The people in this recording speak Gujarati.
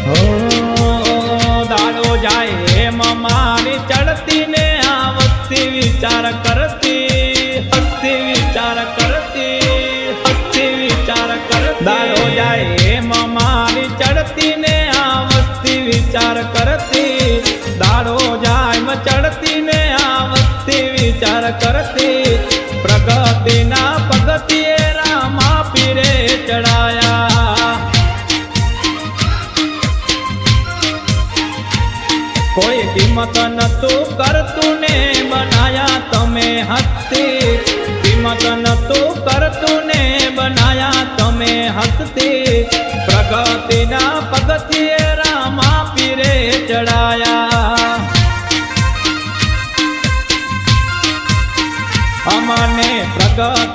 હો દાડો જાય એમ મારી ચડતી ને આ વસ્તી વિચાર કરતી, હસ્તી વિચાર કરતી, હસ્તી વિચાર કરતી. દાડો જાય એમ મારી ચડતી ને આ વસ્તી વિચાર કરતી. દાડો જાય ચડતી ને આ વસ્તી વિચાર કરતી. પ્રગતિના પગથિયે રામા પીરે ચડાયા. કોઈ કિંમત નતું કરતું ને બનાયા તમે હસ્તી. કિંમત નતું કરતું ને બનાયા તમે હસ્તી. પ્રગતિના પગથિયે રામા પીરે ચડાયા. અમને પ્રગતિ